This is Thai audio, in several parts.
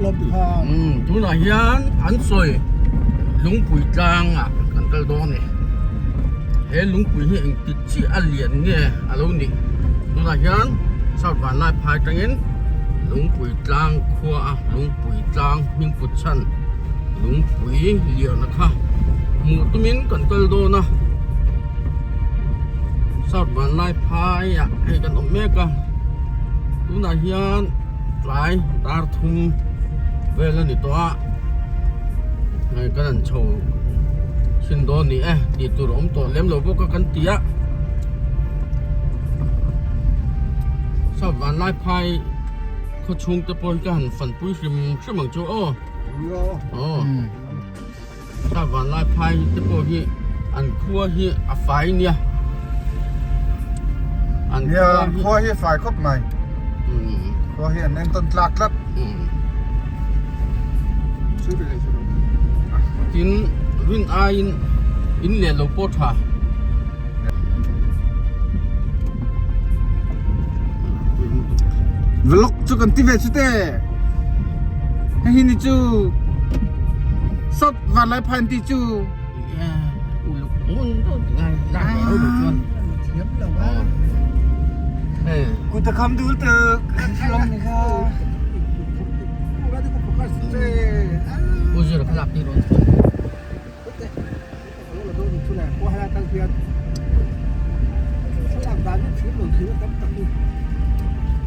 ลบห้องทุนายานอันสวยลุงปุ๋ยจางอ่ะกันกระโดดนี่เฮ้ลุงปุ๋ยเห็นติดชีอันเหรียญเนี่ยอะไรนี่ทุนายานชาวบ้านนายพายจังเงินลุงปุ๋ยจางครัวลุงปุ๋ยจางมิงปุชันลุงปุ๋ยเหลียวนะคะหมูตุ้มินกันกระโดดนะชาวบ้านนายพายอ่ะให้กันออกแม่กันทุนายานหลายตาทุ่มเวลานี่ตัวไงกันโชว์ชินโดนี่ดีตัวอมตัวเลี้ยมเราพวกกันเตี้ยชาวบ้านไล่พายเขาชงตะปอยกันฝันปุ้ยชิมชิมังโจอ๋อชาวบ้านไล่พายตะปอยอันขั้วที่อาไฟเนี่ยอันเนี่ยขั้วที่ไฟครบไหมขั้วที่อันนั้นต้นตลักลับซื้อไปเลยใช่ไหมกินวินอาอินเลียนโลโปท่าวล็อกจุกันที่เวชุดเต้ให้หินจูสดวันไรพันที่จูอุ้ยก็ไงได้แล้วดูจนเทียบแล้วว่ากูจะคำดูเตอลองนี่ค่ะกูจะรับรับที่รถ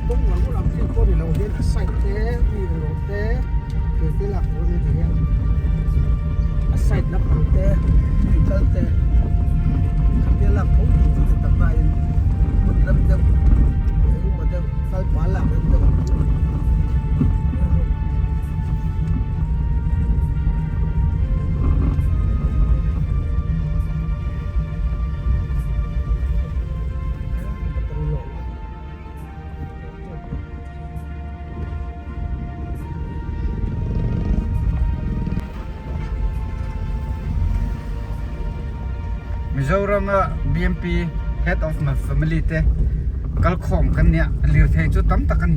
ต้องหวังว่าเราที่คนเราเห็นใส่เต้มีรถเต้เกิดที่หลักรถนี่ถึงยังใส่นับของเต้ที่เต้เต้ทำที่หลักเขาอยู่ที่ตัดไปมันเริ่มจะมันจะไฟขวาหลักมันจะมิโซรัม BMP Head of my family เต้กัลคอมกันเนี่ยเลี้ยวเทจุดตั้มตะกัน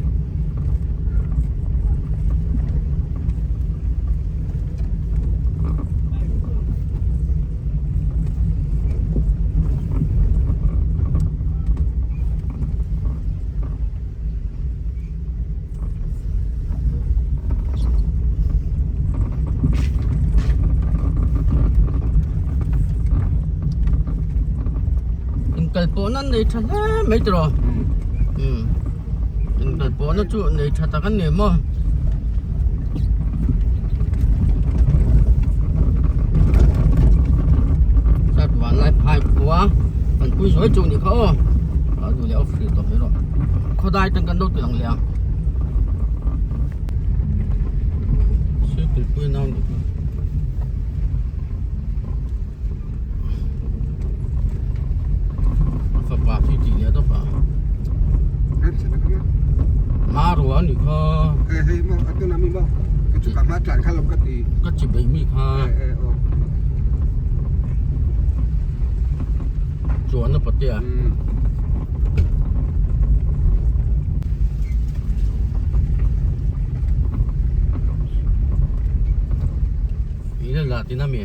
cái bộ nó này thật là mấy rồi, cái bộ nó chỗ này thật là cái niềm mà, sát vào lại phải quá, còn cúi xuống chỗ này khó, rồi léo phì tao thấy rồi, khó đai tăng cân đâu tưởng liền, sẽ từ cúi nào được. Phi chỉ nhớ đó phải. Má rồi anh đi kha. Hey mà anh tôi làm gì bao? Cái chỗ cả má trải khá lắm cái gì. Cái chỉ bị mi kha. Chỗ nó bật tiệt. Ý là tí nam mi.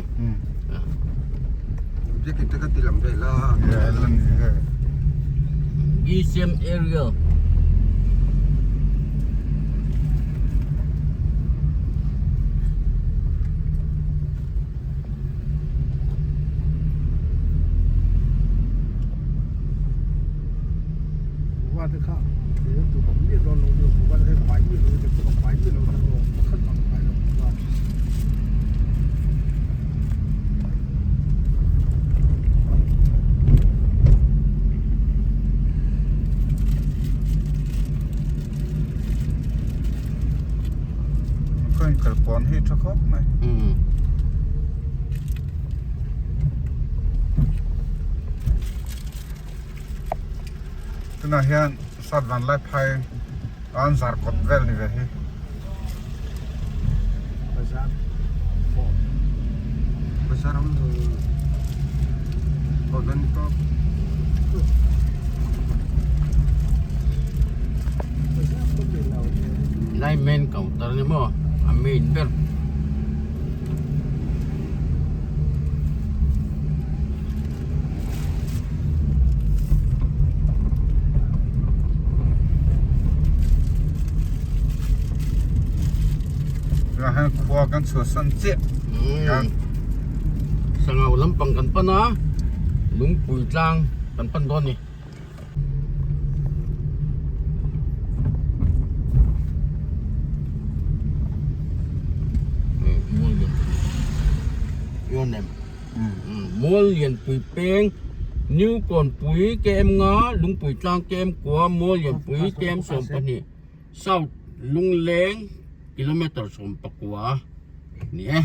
Jadi kita kan tilam dah lah. Ya, tilam ni. ECM area. Wah tu kah, dia tu dia dah lalu dia buat dia bayi lalu dia buat bayi lalu kan tak bayi lalu. Kalpon hit cho khóc này. Thế nào hiện sát van lại phai an zar cột vel này vậy. Bazar ông organic top. Lai men counter ni mo. เมนเบลเราให้ครัวกันสุดสันเจ็บกัน สังเอาลำปังกันปะนะลุงปุ๋ยจางกันปันโดนนี่มัวเลียนย้อนแหนมมัวเลียนปุ๋ยเป้งนิ้วก่อนปุ๋ยแกมงาลุงปุ๋ยจางแกมกัวมัวเลียนปุ๋ยแกมสมปะนี่เศร้าลุงแรงกิโลเมตรสมปะกัวเนี่ย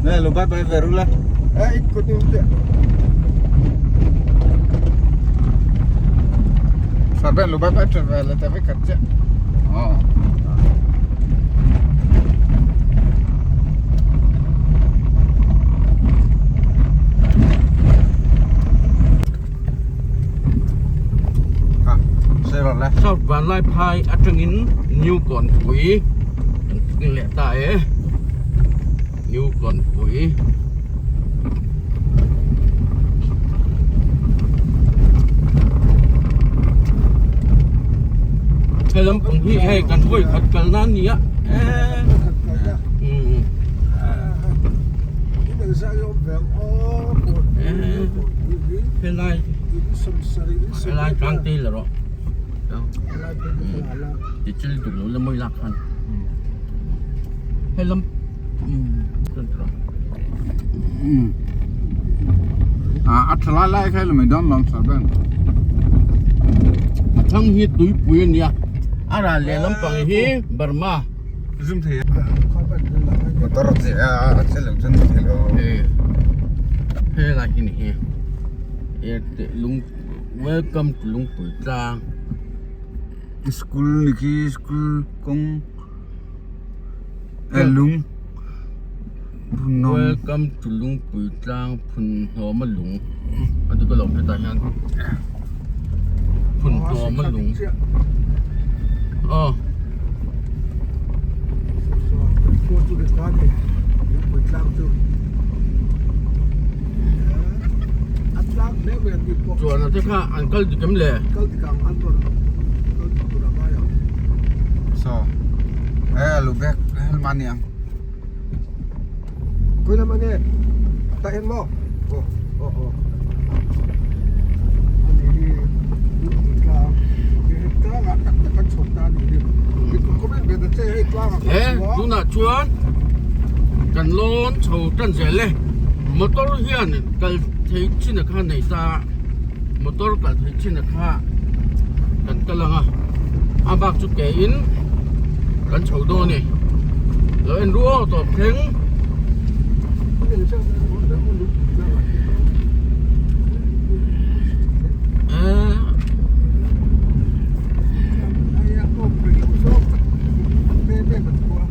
นี่ลูกบ้านไปเวรุละ ikut ini. Sampai lu bapak travel tapi kerja. Oh. Saya lah. ชอบวันไล่พายอัจฉรินนิ้วก่อนปุ๋ยนี่แหละตายนิ้วก่อนปุ๋ยให้ลำปังที่ให้กันห้วยขัดกันนั้นเนี่ยIni saya bilang oh, ini เป็นไร sering เป็นไรกลางตีเหรอ Alai ala. ติดชิลตุกแล้วไม่รักกันให้ลำกันครับ Atla lah kalau medan long saban. ทั้งฮีตุยปุ๋ยเนี่ยอะไรเลยลำปังฮีบาร์มา Zoom thầy. Kau bandel lah. Motor saya selalu jenis kalau. เฮ้ยอะไรนี่ลุง welcome to ลุงปุ๋ยจาง School niki school kong lung. welcome to ลุงปุ๋ยจางพุนหัวมะหลุงอันนี้ก็หลงให้ตายยังพุนหัวมะหลุงอ๋อ Kau tu dekat ni. Yang berkelang tu. Atlang level yang di pok. ส่วนที่ข้าอันก็จะกำเล่ Kau di kang antor. Kau di Surabaya. So. Lu back helman yang. Kau nama ni? Tak mo. Oh. Ini kita kita tak contoh ni. Kau main beda ceh itu apa? ดูน่ะชวนกันโลนโฉดกันเสียเลยมอเตอร์เฮียนกันเทชินข้าในตามอเตอร์กันเทชินข้ากันกำลังอาบักจุกเกินกันโฉดโดนี่แล้วเอ็นรู้ต่อเพลง Ini saya ayah kau pergi usuk, bebe betul.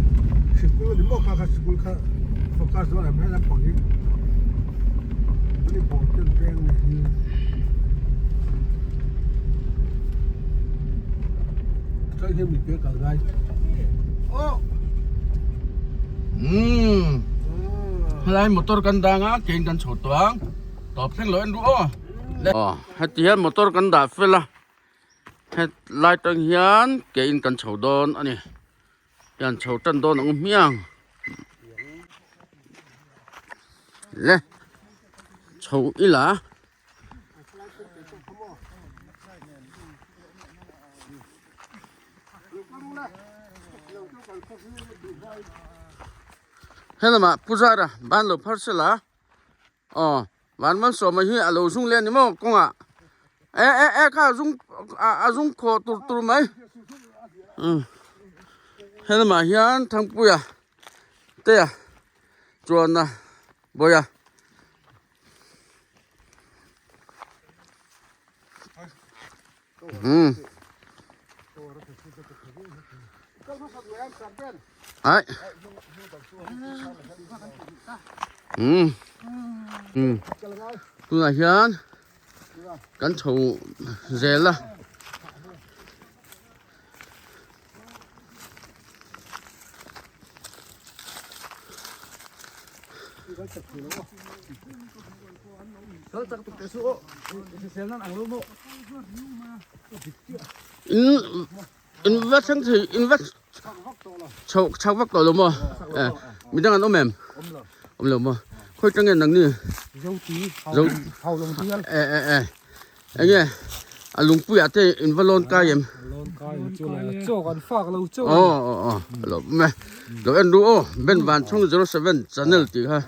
Sekolah di bawah kakak sekolah kak fokus tu lah, mana pergi. Ini bocor peng ni. Saya ni mikir kalau oh. อะไรมอเตอร์กันดังเก่งกันโฉดตัวตอบเพลงเลยเอ็นรู้อ๋อให้เตียนมอเตอร์กันดาฟิละให้ไล่ตังเฮียนเก่งกันโฉดโดนอันนี้ยันโฉดจันโดนองเมียงเล่โฉดอีหล่ะเห็นไหมผู้ชายอ่ะบ้านเราพัชละอ๋อบ้านมันสมัยนี้เราสุ่งเรียนนี่มั้งกงอ่ะข้าสุ่งสุ่งขอตัวไหมเห็นไหมยันทั้งปุยอ่ะเตี้ยจวนนะบ่ยอ่ะ ấy tôi là hiền cắn thầu dễ là invest thì invest chào vắt rồi mà mình đang ăn ôm mềm ôm lợm mà khôi trăng nghe nắng nè dấu hầu lồng tí ăn anh nghe lùng bùi à thế invest lon ca em chỗ còn phạc lâu chỗ lợm mẹ lợm anh đu bên bàn trong 07 channel tí ha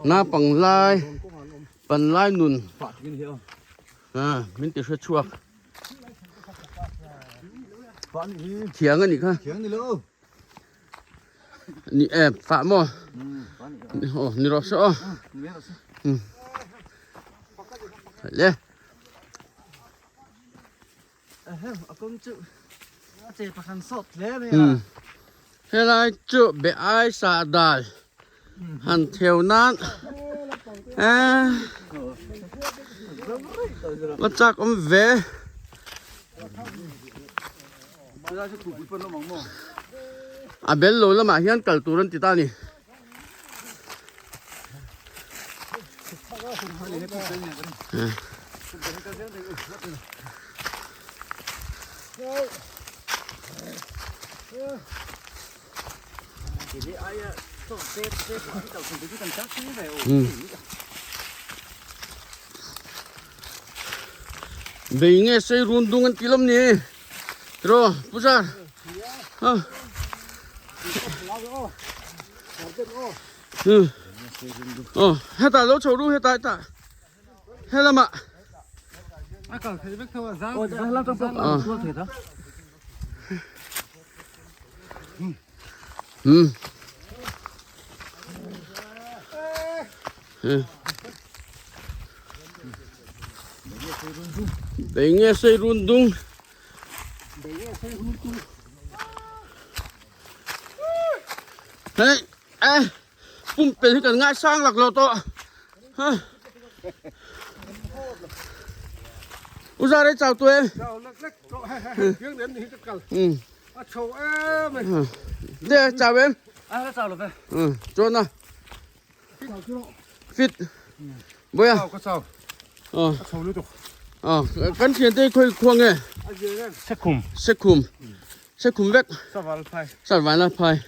na bằng lai nùn mình tự sửa chuộc thiếng anh nhỉ nị em phạm mò nị rõ sợ lên thế này chữ bé ai xả đài hẳn theo nan bắt chắc ông về bên lối là mà hiện cởi tủ lên tí ta nè vì nghe say run dung ăn tí lắm nè rồi bút ra hết ta lỗ chầu đu hết ta hết làm ạ để nghe say run dung đấy bung bể cả ngã sang lạc lò to u ra đấy chào tụi em tiếng đến thì tất cả chầu em đây chào em chào là về cho nào fit bữa à chào lưu tục cắn tiền tây khơi khoang nghe sẽ khum vét sát vải là phai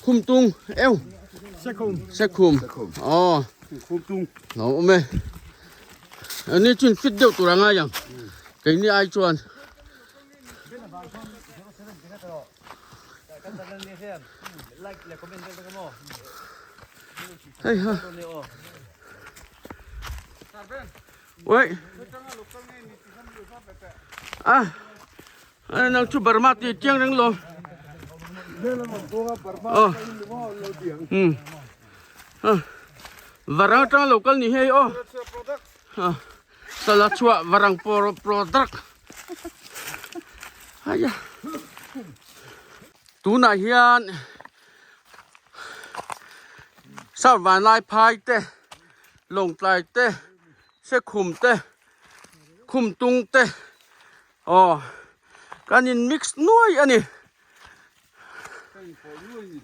khum tung eo sẽ khum khum tung nó mê anh ấy chuyên fit điệu tụi rằng ai chẳng cái này ai chuan hey ha ôi anh đang chụp bờ mặt thì chiang đang lo varang trong local ni hey salah chua varang product aya tu na hian sao vài lai phai te lồng tài te sẽ khum tung te cái nhìn mix nuôi anh ấy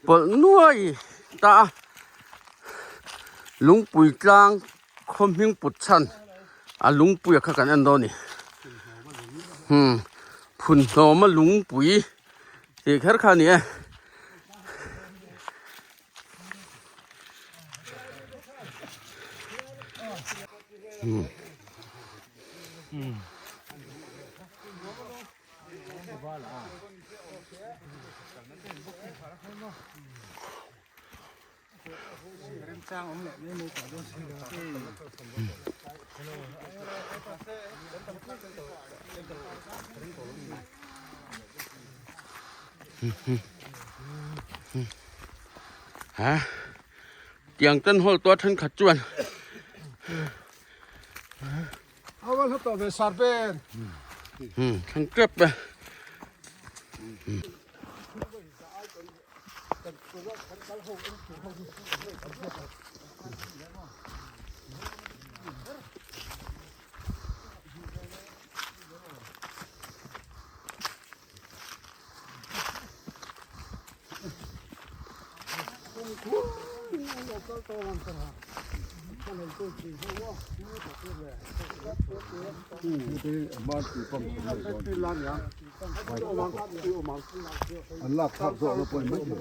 bộ nuôi ta lúng bùi trang không hình bút chân lúng bùi khác cái anh đó nè phun nó mà lúng bùi thì khác khác nè ฮะเตียงต้นหอลตัวท่านขัดจวน เอาวันเขาต่อไปสาร์เป็น ทั้งเก็บไปลักทักโซ่เราปล่อยไม่ถึง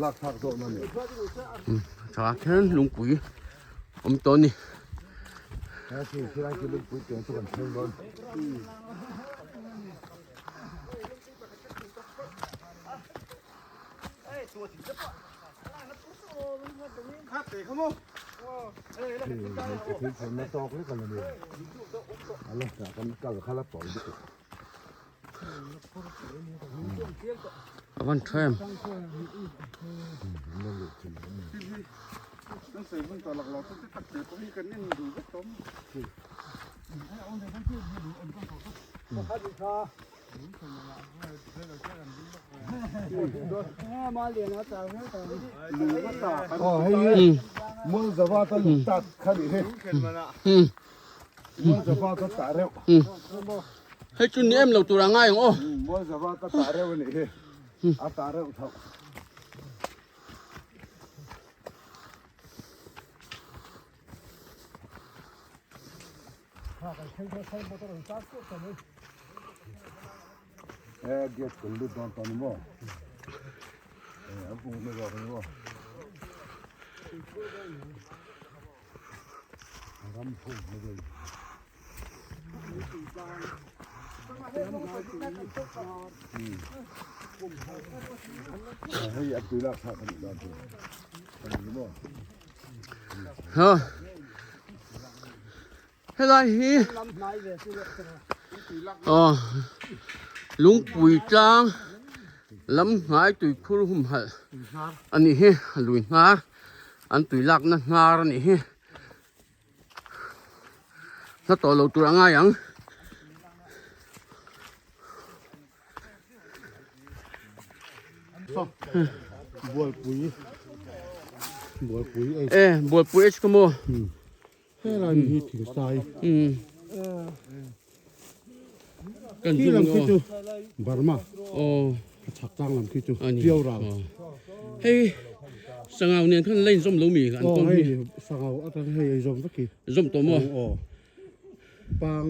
ลักทักโซ่นั่นเนี่ย สาแค่ลุงปุ๋ยผมตัวนี้ แค่ที่ร้านกินลูกปุ๋ยเตียงทุกคนเพิ่งร้อน ครับเตะเขามั้ง ที่คนมาตอกนี่กันเลยอะไรแต่กันก็ข้ารับปล่อยดิ วันเทม นั่นเลยจริง นั่นสิมันต่อหลักเราต้องตัดเจ็บตรงนี้กันนี่ดูก็ต้ม มาเรียนนะจ๊ะให้ต่อ ดูก็ตา อ๋อให้มึงจะว่าต้องตัดขันอีกมึงจะว่าต้องตัดเร็ว ให้จุนเอ็มเราตัวง่ายของโอ้ มึงจะว่าต้องตัดเร็วนี่อาตัดเร็วเท่า เดี๋ยวคุณดูตอนนี้มั้งผมไม่รู้นี่มั้งรำพุ่งไม่ได้ให้อัดตุลักทักกันได้ด้วยนี่มั้ง เฮ้ยอะไรฮี ลำไหนเลยสิเลย อ๋อลุงปุ๋ยจางลำหายตุยคุรุมหัลอันนี้เฮลุยงาอันตุยลักนั่นงาอันนี้เฮถ้าต่อเราตัวง่ายยัง บัวปุ๋ยไอ้ เอ๊ะบัวปุ๋ยขโมย ให้เรามีถึงใจ กัน ที่ จุ ลำคิด ง จูบาร์มา โอ้ ชักตั้งลำคิดจู อันนี้ เดียวเรา เฮ้ยสังเอาเนี่ยท่านเล่นส้มลูมีกัน ก็ ต้น ให้ นี้ สังเอาอัตให้ยมสักกี่ ส้มตัวมั่ว โอ้ปัง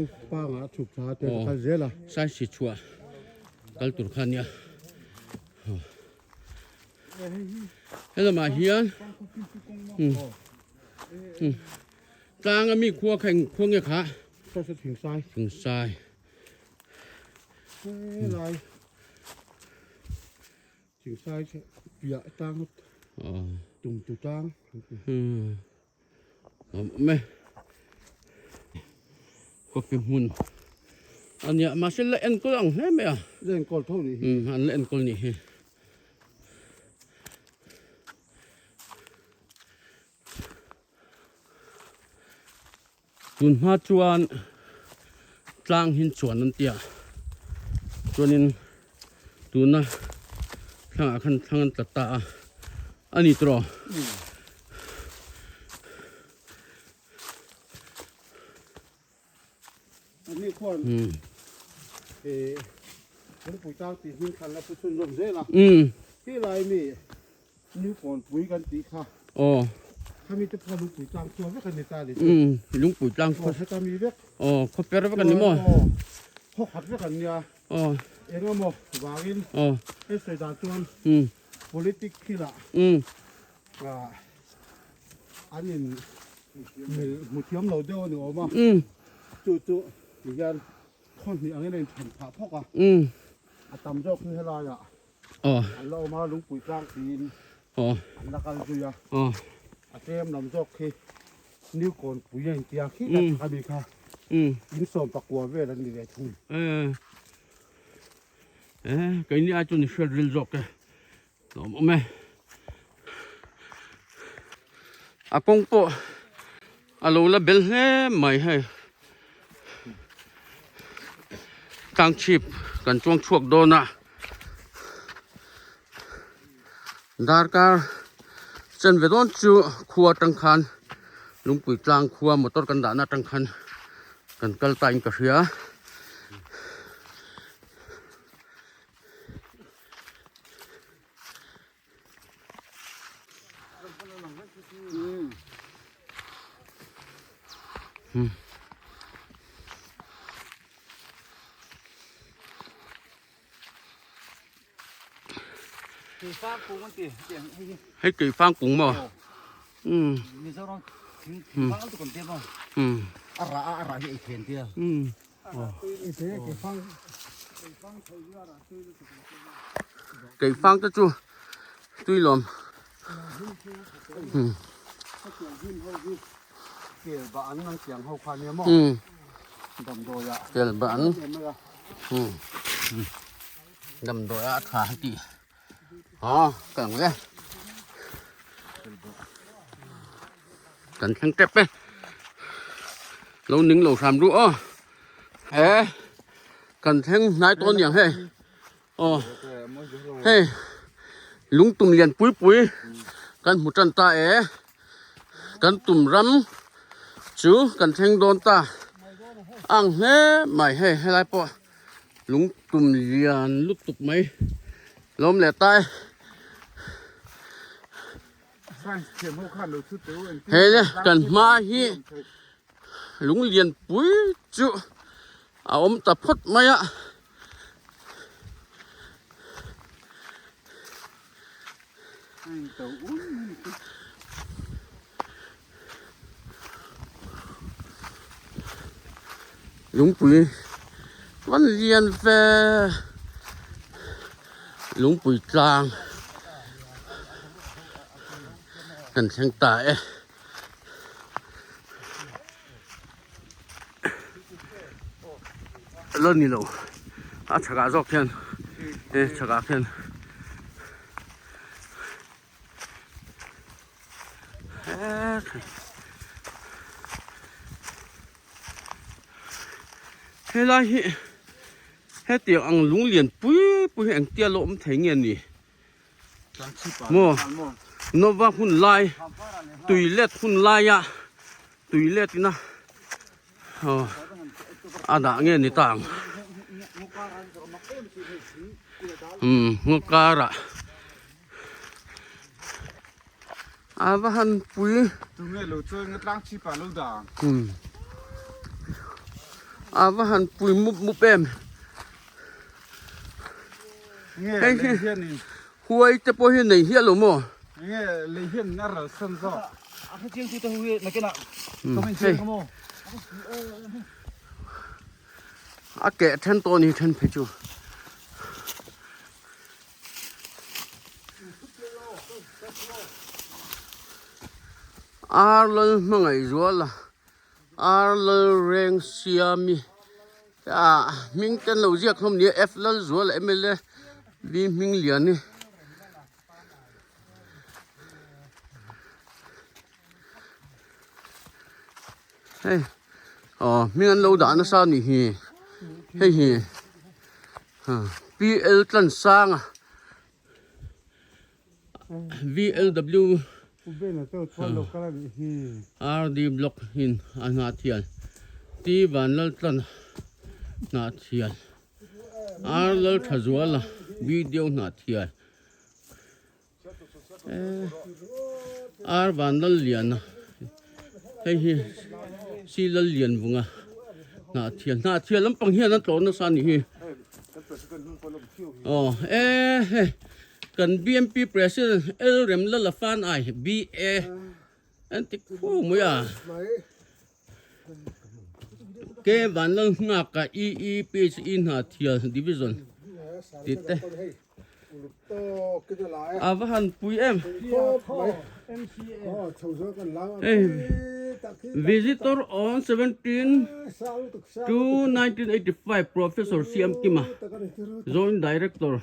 อ่ะฉุกชาเจอกันเจล่ะ ใส่สิชัวกัลตุรขันเนี่ยเฮ้ยมาเฮียนกลางมีครัวแข่งครัวเงี้ยขา ก็จะถึงใจ ถึงทราย ไรถึงใจเปียตั้ง อ๋อ ตุ่มตุ่ตั้ง ไม่ก็เป็นหุ่นอันเนี้ยมาเส้นเล่นก็ต้องให้ไหมอ่ะ เล่นกอล์ฟเท่านี้ อันเล่นก็นี่ตุนมาจวนจางหินสวนนั่นเตียจวนนี้ตุนนะทางอาคันทางตัดตาอันนี้ตรอ อันนี้ควรผมปุ๋ยเจ้าตีหิ้งคันแล้วผู้ชนลมเสียละที่ไรนี่นิ้วก่อนปุ๋ยกันตีค่ะ อ๋อ ถ้ามีจะพอลูกปุ๋ยจางตัวไม่กันในตาเลย ลุงปุ๋ยจาง พอใช้ตามีเว็บ อ๋อเขาเปรียบกันนี่มั้ง พอขัดเว็บกันเนี่ย อ๋อ เอ็งก็มองวาวิน อ๋อ เอสเซดาจวน politics ที่ละอันนี้มุทิยมเราเดียวหนูออกมาจู่อีกอย่างคนที่อันนี้เป็นผันผ่าพกอ่ะตำโจ๊กคือให้เราอ่ะ อ๋อ เรามาลุงปุ๋ยกลางตีน อ๋อ นักการจุยอ่ะ อ๋อ เตรียมนำโจ๊กคือ นิ้วโกนปุ๋ยอย่างเดียวขี้ทำอีกค่ะยินส่งประกวดเวลานี่เลยทุ่งcái này cho nên sẽ ril rọc cái đó mà công bộ lâu là bel hết mày hay tăng chip cần chuông chuộc đồ nè dar cả chân về đón chú khua trăng khan lúng quỷ trang khua motor cần đá na trăng khan cần cal tay cả phía thì pha cũng ăn tiền hay kỳ phang cũng mà như sao đó pha nó còn tiền không ra hệ tiền tiền kỳ phang cho chú tuy lòm kiểu bạn năng tiếng hậu khoan nhiều mỏ đầm rồi ạ kiểu bạn đầm rồi á thả tí cần cái cần khăn tép ấy lâu nính lâu làm rũa cần thêm nái tônอย่างhay hay lúng tùm liền púi púi cần một chân ta cần tùm rắm chứ cần thêm đôn ta ăn hết mày hay lại po lúng tùm liền lúc tục mấy lôm lẻ tay hay đấy cần ma hi lúng liền púi chứ ôm tập phất mày ạ lúng púi vẫn liền về lúng púi trang cần sang tại lớn nhiều chắc cả dọc thiên chắc cả thiên thế là hết tiếng ăn lúng liền bùi anh tia lộm thấy nghiền nhỉ mua nó vào hun lai tùy lết hun lai à tùy lết tí na đã nghe ni tàng ngô ca ra và hắn bùi tụi nghe lối chơi ngất lang chi pa lâu đà và hắn bùi múp em nghe lấy hiền này huay cho bố hiền này hiền lắm mà nghe lấy hiền nó là sân gió cái chiếc thì tôi huay là cái nào không anh chơi không kẻ thân to này thân phải chú lần mà ngày rùa là lần rèn xiami mình tên lâu giặc không nhớ F lần rùa là em là vì mình liền đi hey mình ăn lâu đã nó sao nhỉ hey PL chân sang VLW RD block hin anh thiền T van lal chân na thiền R lal thazua là video na thiền R van lal liền hey si lal liền vunga na thiền lắm bằng hiền nó trốn nó sao nhỉ cần BMP president L rem la fan ai BA anh thích khu mới cái bản lăng ngạc cả EEP in hạt thiền division tít thế và hàn bùi em Visitor on 17 to 1985 Professor Siam Kima Joint Director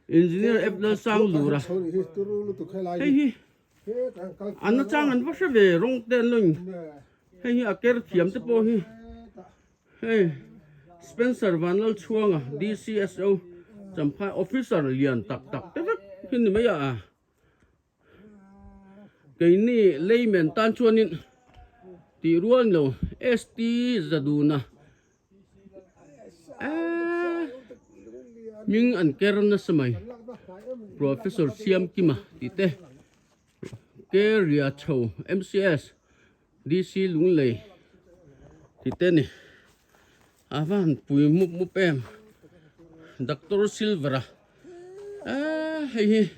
Engineer Abdul Sang Lura Hey anh chang anh bắt về rong tên luôn hey aker thiam te po hi hey Spencer Van Lal chuang à DCSO champha officer lian tak tak te hin ni maya à cái ni layman tan chuanin ti ruan lo ST zaduna nhưng an ker na samai Professor Siam Kima ti te Ria Chow MCS DC Lung Lei thì tên này Avan Pui Mup em Dr. Silvera hay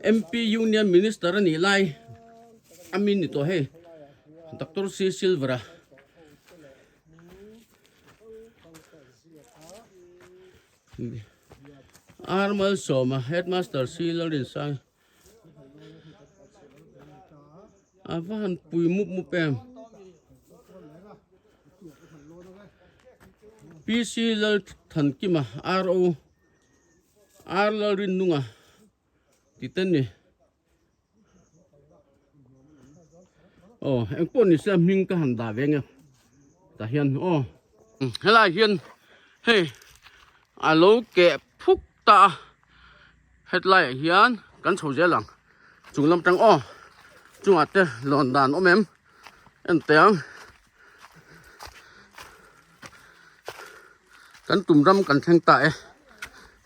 MP Union Minister ni lai amin ito hey Dr. C. Silvera Armal Soma Headmaster Silarin Sang Avan Pui Mup em PC Lal Than Kima RO Lal Rin Nunga Titan ni em pon ni sam hing ka han da veng ta hian hela hian hey alo ke phuk ta headline hian kan chho je lang chunglam tang chung ate lon dan em en teng kan tum ram kan theng ta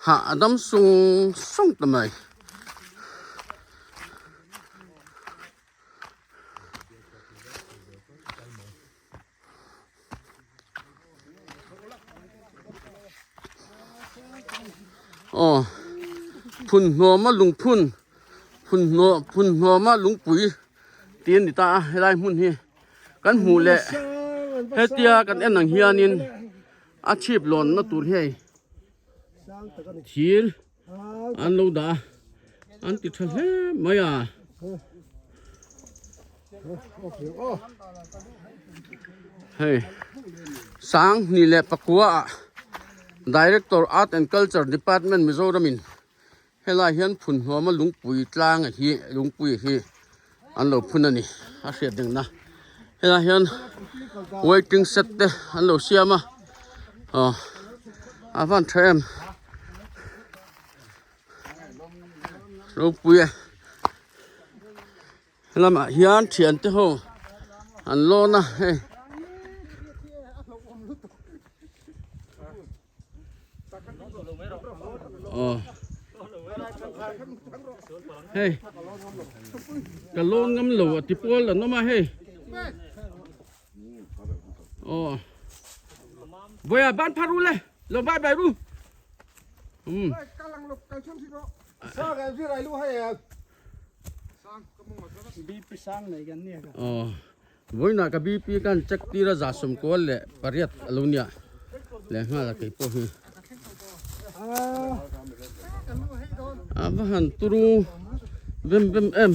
ha adam sung tamai phun ngô mà lùng phun ngô mà lùng bụi tiền đi ta hay lai mun hi kan hu le hết tia kan en nang hianin achip lon na tur he thir an lo da an ti thal he maya hey sang ni le pakua Director Art and Culture Department Mizoramin hela hian phun homa lungpui tlang hi lungpui hi an lo phun ani a hriat ding na hela hian waiting set te an lo siama avan threm lungpui hela ma hian thian te ho an lo na he hey cái lon ngâm lẩu thì pol là nó mà hey vậy à ban pha ru lên lẩu ban bài ru với nãy cái BP kan chắc tí ra giả sum cố lệ pariat alunia lệ hoa là cái po hi vahan turu vem em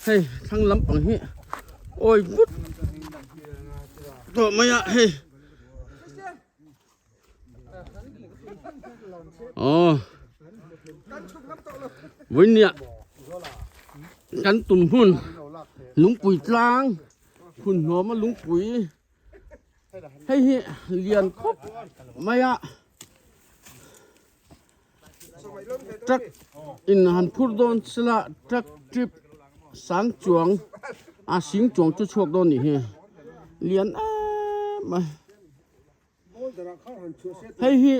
hey thang lam pang hi oi vút to maya hey với nia kan tum hun lung pui tlang hun ho ma lung pui hey hi lian khop maya truck in han phur don sila truck trip sang chuang sing chuang chu chok don ni he lian ma hey hi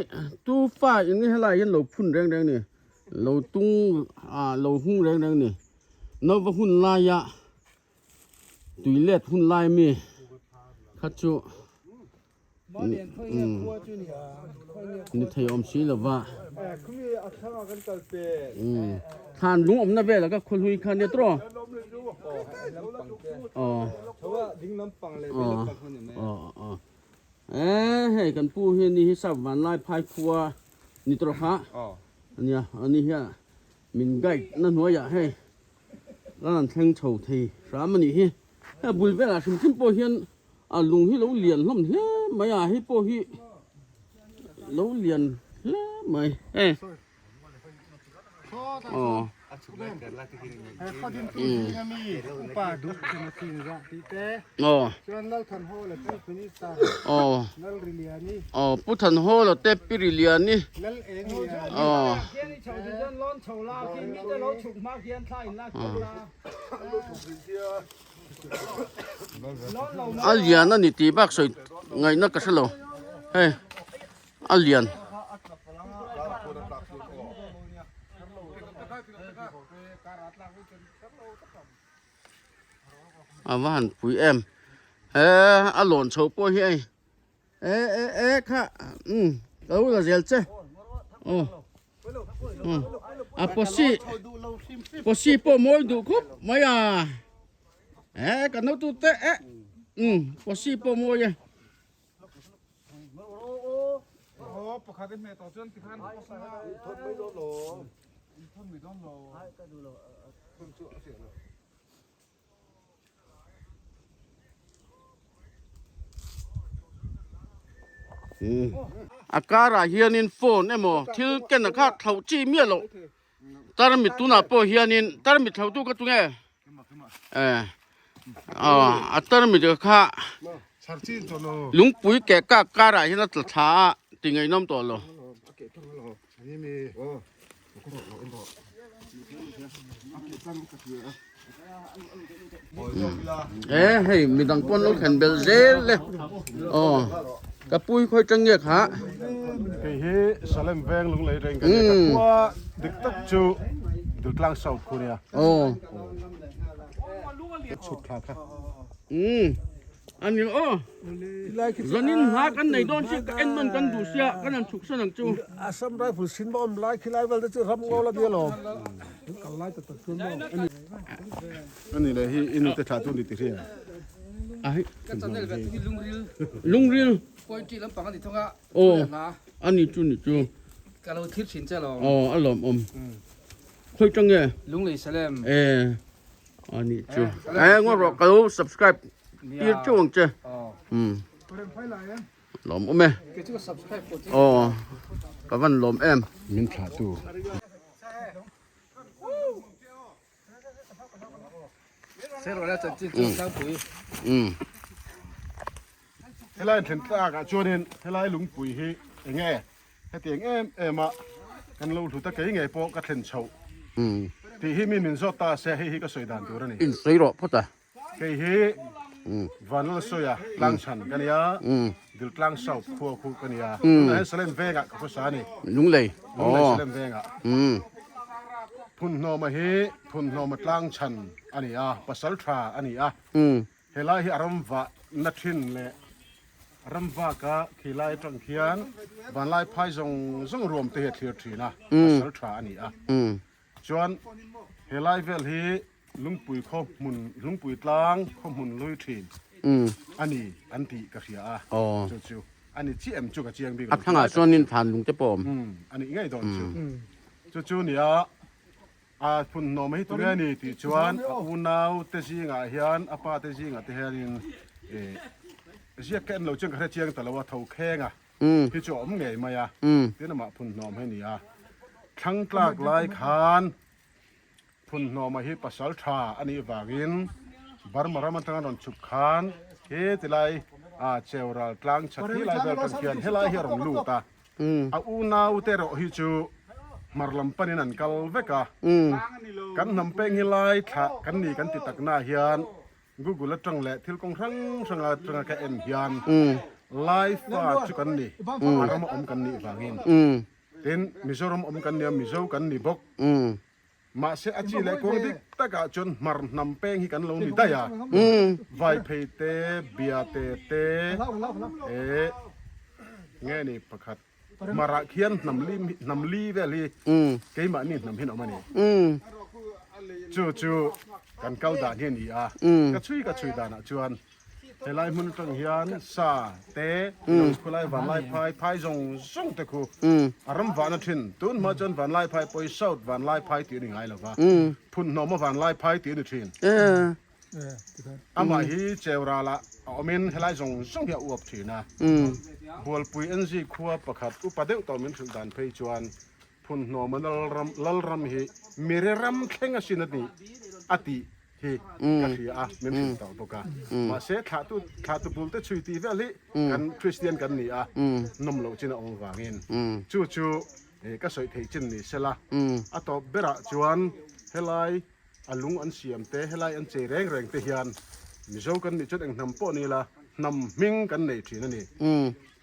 tu fa in he la yen lo phun reng reng ni lo tung lo hung reng reng ni no va hun la ya tuilet hun lai mi khachu ni thầy om si là va khan lung om na ve la ka khol hui khan ya tro hey kan pu hi ni sa van lai phai khua ni tro ha ania ani ha min gai na no ya hey là thằng chầu thì sao mà nhỉ bùi về là chúng po hiền lùng hi lấu liền lắm thế mày hi po hi lấu liền màyเขาดินปีนี้มีป่าดุจะมากินกันที่เต้ส่วนเราทันโฮและที่นี่ตานั่นริเลียนี่ ปุ๊ทันโฮแล้วเตปิริเลียนี่ นั่นเองเนี่ย เฮียนี่ชาวดินร้อนชาวลาวที่มีแต่เราฉุกมากเฮียนไทยนักกีฬาอัลเลียนนั่นนี่ตีบักสวยไงนักกษัตริย์เฮ้อัลเลียนว่าหันปุ๋ยเอ็มอหลอนโชว์ป่วยค่ะเราจะเรียนเจ้ปอซี่ปอมวยดูครบไหมกันนู้ตัวเตะปอซี่ปอมวยโอ้ปกติแม่ต่อจนกี่พันทนไม่โดนหรอทนไม่โดนหรอทนเสียเลยอาการะเฮียนินโฟนเอ็มที่เกันนะครับเท่าจีเมียหรอตารมิตุนาปอเฮียนินตารมิเท่าตัวก็ตัวไงตารมิเด็กข้าลุงปุ๋ยแกกการะเฮียนัทช้าติงไงน้ำตัวหรอเฮ้ยมีดังปนลูกเห็นเบลเซลเลยกระปุยค่อยจังเงียกฮะเฮ้ยสลัมแวงลงเลยเร่งกันแต่ว่าดึกตักจูดึกกลางเสาคุณเนี่ยชุดครับอันนี้จะนินหากันในโดนเสียกันมันกันดูเสียกันนั่นฉุกสนังจูอาสมไรผู้สินบอมไล่ขี้ไล่เวลจะรับงอละเดียวหรอกันไล่แต่ตัวนู้นอันนี้เลยที่อินุตถาตุนิติเรียก็จำได้แบบที่ลุงเรียนปอยจีลำปังกันติดท้องอ่ะอันนี้จูนี่จูก็เราทิศสินเจ้าเราอารมณ์ค่อยจังเงียลุงเลยสลมอันนี้จูงั้นเราก็ subscribe ยืดจ้วงเจ้หลอมไหมก็วันหลอมเอ็มมินถาตุเสร็จแล้วจะจิ้มน้ำปุ๋ยให้ไล่เห็นตากะชวนเห็นให้ไล่ลุงปุ๋ยให้ไงให้เตียงมากันเราถูกตะเกียงไงปอกระเทนเฉาที่ให้มีมินโซตาเสียให้ก็สวยด่านตัวนี่อินซีโร่พุทธะเฮ้ยวันละสวยลังชันกันยาดิลลังเสาคู่กันยาให้สเลมเวงกับภาษานี่ลุงเลยสเลมเวงพุ่นนอมาเฮพุ่นนอมาลังชันอันนี้ภาษาทราอันนี้เฮลัยอารมณ์ว่านัทินเลยอารมณ์ว่ากะขี้ไล่จังเขียนวันไล่พายจงรวมเตียเทียทีนะภาษาทราอันนี้จวนเฮลัยเวลเฮลุงปุ๋ยข้อมุนลุงปุ๋ยตลางข้อมุนลุยทีนอันนี้อันที่กระเทียจูอันนี้จีเอ็มจูกับจีเอ็มบีกันทั้งส่วนนินทานลุงจะปอมอันนี้ง่ายดอนจูเนี่ยพุ่นนอไม่ตัวนี้ที่ชวนอุณาวเตจิงาเฮียนป้าเตจิงาเทียนินเสียแก่นเราจึงกระเทียงแต่ละว่าเท่าแข้งพี่จอมไงมาเดี๋ยวมาพุ่นนอมให้นี่ทั้งกลากลายคานพุ่นนอมาให้ปัสสาวะอันนี้วากินบาร์มารามันตั้งนอนฉุกคานเฮติไลเจวราตลังชัดที่ไลเวลกันเขียนเฮลายเฮรองลูตาอุณาวเตโรฮิจูมารลำปนินันกัลเวกากันนำเป็งเฮลายทะกันนี่กันติดตักหน้าเฮียนกูกุลจังเละทิลกงทั้งสังอาจังแกเอ็นเฮียนไลฟ์ฟ้าจุกันนี่มารมาอมกันนี่วากินเต็นมิโซรมอมกันเนี่ยมิโซกันนี่บกมาเสียอาชีพเล็กกงดิตะกะจนมารนำเป็งให้กันลงนี่ได้ยาไวเพย์เตเบียเตเงี้ยนี่ประคัดมาระเคียนนำลีเวลีเกี่ยมันนี่นำเห็นออกมานี่จูกันเกาด่านเฮียนี่ก็ช่วยด่านจวน เฮลัยมุนตังเฮียนซาเตคุไลวันไลพายส่งตะคูอารมวานทินตุนมาจนวันไลพายปอยสาววันไลพายตีนี่ไงล่ะวะพุ่นนอมวันไลพายตีนี่ทินอามาฮีเจวราละอมินเฮลัยส่งเฮียอวบทีนะบัวปุยเอ็นซีขัวประคัดอุปเดวต่อมินสุดานเพยจวนพุ่นนอมันลลรำฮีมีเรำเข่งสินนี่อติฮีกะฮีมินสุดต่อปกามาเสถาตุปุลเตชุยตีเวลิกันคริสเตียนกันนี่นมโลจินองวางินจู่ก็สวยเทจินนี่เสละต่อเบระจวนเฮลัยอลุงอันเสียมเตเฮลัยอันเจแรงเตฮียนมิโซกันนี่จุดเองนำปอนี่ละนำมิงกันในทีนั่นนี่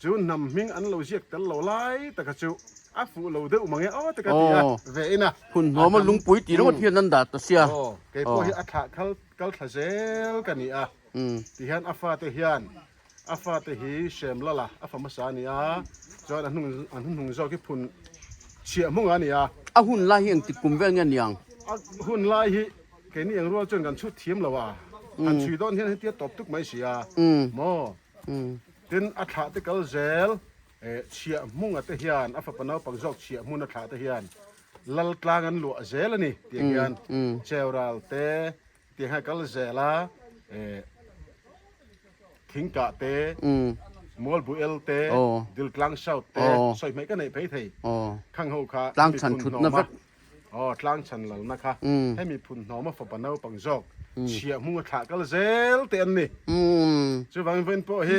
จูนำมิงอันเราเรียกกันเราไล่แต่กระจูอาฟูเราเดือดมังเงี้ยแต่กระตีเวนะคุณหัวมันลุงปุ๋ยตีแล้วเทียนนั่นด่าตัวเสียเกี่ยวกับอัฐเขาทะเซลกันนี่ที่เห็นอาฟาเทียนอาฟาเทีเชมละละอาฟามาสานี่จอดอันนุ่งจอกี่พุ่นเชี่ยมุ่งอันนี่หุ่นลายยังติดกลุ่มเวียนยังหุ่นลายเกี่ยนี่ยังรัวจนกันชุดเทียมแล้วว่าอันชีดอนเห็นให้เตี้ยตบตุกไม่เสียโม่ถึงอัฐที่เขาเซลเชี่ยมุ่งอัตเฮียนอาฟปนเอาปังจอกเชี่ยมุ่งอัฐเฮียนลัลกลางอันหลวเซลนี่เตียงยันเชลรัลเตเตียงให้เขาเซลาคิงกะเตมอลบุเอลเตดิลกลางเชาเตสวยไม่กันในเพย์ไทยข้างหูขากลางฉันชุดนะฟัดกลางฉันหลังนะคะให้มีพุ่นหอมอาฟปนเอาปังจอกเชี่ยมุ่งอัฐเขาเซลเตียนนี่จะวางเป็นพวกเฮ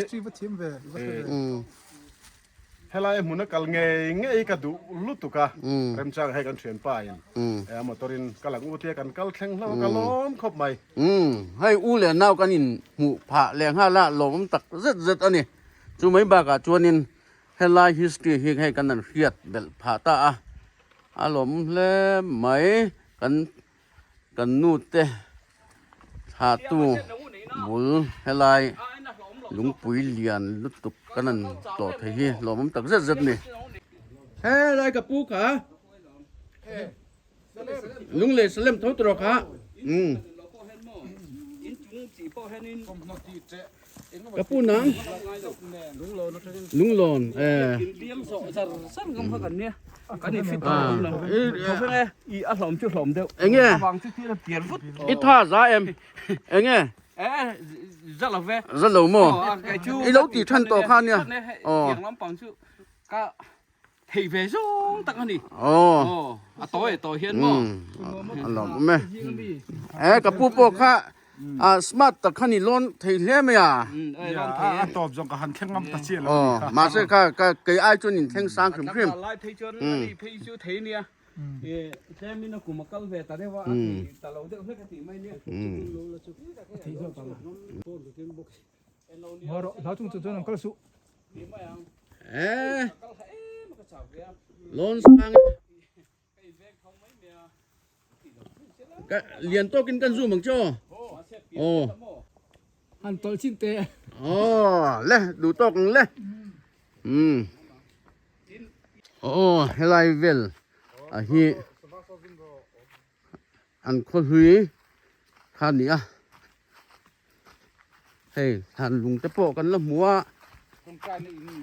เฮลัยมุนกัลเงยกระดูลุตุกะเริ่มจ้างให้กันเชียนป้ายมาตรินกำลังอุเทียกันกัลแข่งแล้วก็ล้มครบไหมให้อู้เหลี่ยนน่ากันอินหูผ่าแรงห้าละหลอมตักเจ็ดอันนี้จู่ไม่บากะจวนอินเฮลัยฮิสตรีให้กันนั่นเครียดเบลผ่าตาอารมณ์เล่ไหมกันนูเตหาตูบุลเฮลัยลุงปุ๋ยเลียนลุตุกกันนั่นต่อเทียหลอมตักเจ็ดนี่เฮ้ยอะไรกับปูขาลุงเลยสเลมทั้งตัวขากับปูนังลุงหลอนกันนี่ฟิตเลยเขาเป็นไงอีอาหลอมจุดหลอมเดียวเอ็งไงอีท่าจ้าเอ็มเอ็งไงrất là ve rất lâu mà ý lâu thì thân tổ khan nha tiếng lắm bằng chứ cả thì về xuống tặng anh đi tối hiền mà lòng mẹ cả pupo kha smart tặng anh đi lon thì thế mày tọp trong cả hành khen ngắm ta chia mà sẽ cái ai cho nhìn thanh sang khủng khiêm thế mình nó cũng mặc câu về ta đâyว่าta lâu được hết cái gì mấy nhỉเราจงจุดนั้นก็สุล้นsang cái liền to kinh cân du bằng cho hành tỏi chín tệ lê đủ to cùng lê helai vel hi ăn con hủy khan nhỉ hey hàn lùng tép bộกันละมัว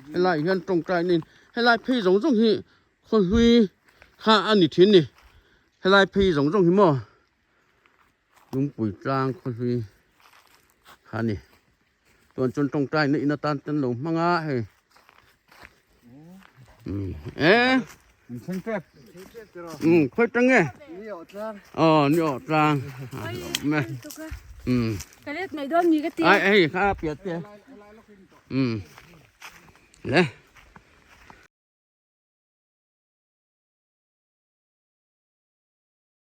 ให้ไล่เงินตรงใจนี่ให้ไล่พี่สองจงหิคนหุยข้าอันนี้ทิ้นนี่ให้ไล่พี่สองจงหิมอลุงปุ๋ยจางคนหุยข้านี่ตัวจนตรงใจนี่อินาตันจันหลงมังอ่ะเฮ้ค่อยจังไงนี่ออกจางแม่cái đấy mày đôn như cái tiền ai khá biệt tiền